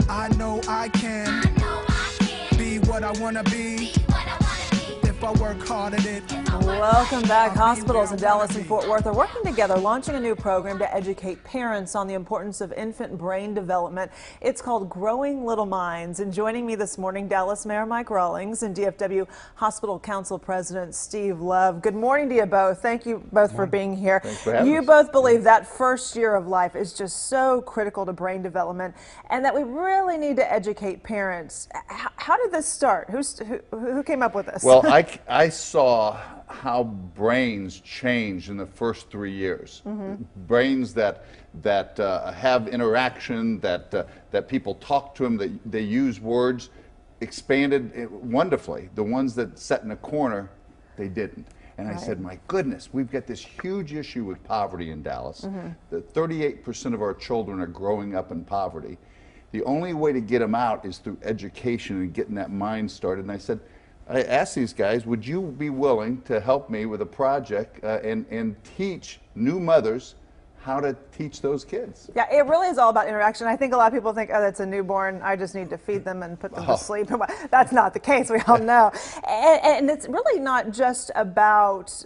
I know I can be what I want to be if I work hard at it. Welcome back. Hospitals in Dallas and Fort Worth are working together, launching a new program to educate parents on the importance of infant brain development. It's called Growing Little Minds. And joining me this morning, Dallas Mayor Mike Rawlings and DFW Hospital Council President Steve Love. Good morning to you both. Thank you both for being here. Thanks for having us. You both believe that first year of life is just so critical to brain development and that we really need to educate parents. How did this start? Who came up with this? Well, I saw how brains change in the first 3 years. Brains that have interaction, that people talk to them, that they use words, expanded wonderfully. The ones that sat in a corner, they didn't. And I said, my goodness, we've got this huge issue with poverty in Dallas. That 38% of our children are growing up in poverty. The only way to get them out is through education and getting that mind started. And I asked these guys, would you be willing to help me with a project and teach new mothers how to teach those kids? Yeah, it really is all about interaction. I think a lot of people think, oh, that's a newborn, I just need to feed them and put them to sleep. That's not the case, we all know. And it's really not just about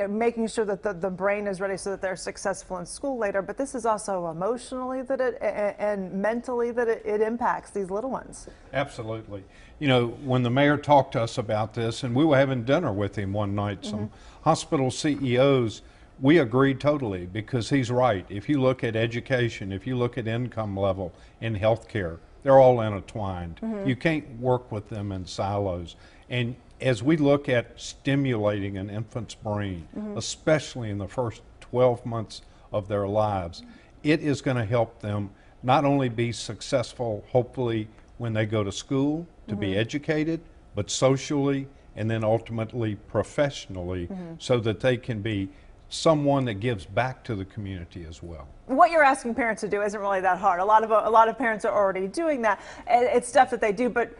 making sure that the brain is ready so that they're successful in school later, but this is also emotionally and mentally that it impacts these little ones. Absolutely. You know, when the mayor talked to us about this, and we were having dinner with him one night, some hospital CEOs, we agreed totally, because he's right. If you look at education, if you look at income level in healthcare, they're all intertwined. You can't work with them in silos. And as we look at stimulating an infant's brain, especially in the first 12 months of their lives, it is going to help them not only be successful, hopefully, when they go to school, to be educated, but socially and then ultimately professionally, so that they can be someone that gives back to the community as well. What you're asking parents to do isn't really that hard. A lot of parents are already doing that. It's stuff that they do, but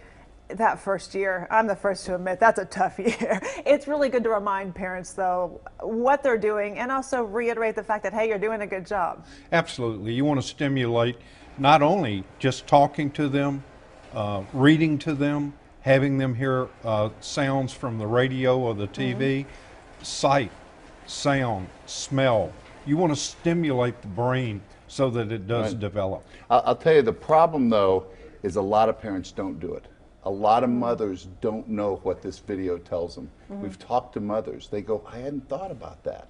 that first year, I'm the first to admit, that's a tough year. It's really good to remind parents, though, what they're doing and also reiterate the fact that, hey, you're doing a good job. Absolutely. You want to stimulate not only just talking to them, reading to them, having them hear sounds from the radio or the TV, sight, sound, smell. You want to stimulate the brain so that it does develop. I'll tell you, the problem, though, is a lot of parents don't do it. A lot of mothers don't know what this video tells them. We've talked to mothers. They go, I hadn't thought about that.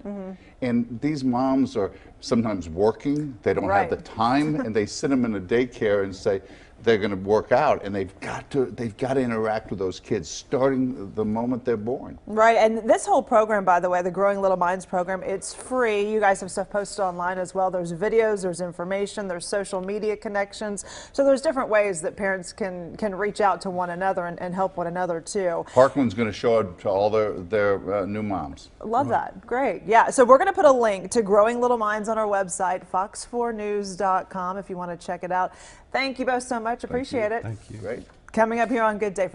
And these moms are sometimes working. They don't have the time, and they send them in a daycare and say they're going to work out, and they've got to interact with those kids starting the moment they're born. Right, and this whole program, by the way, the Growing Little Minds program, it's free. You guys have stuff posted online as well. There's videos, there's information, there's social media connections. So there's different ways that parents can reach out to one another and help one another too. Parkland's going to show it to all their new moms. Love that. Great. Yeah, so we're going to put a link to Growing Little Minds on our website, fox4news.com, if you want to check it out. Thank you both so much. Appreciate it. Thank you. Great. Coming up here on Good Day.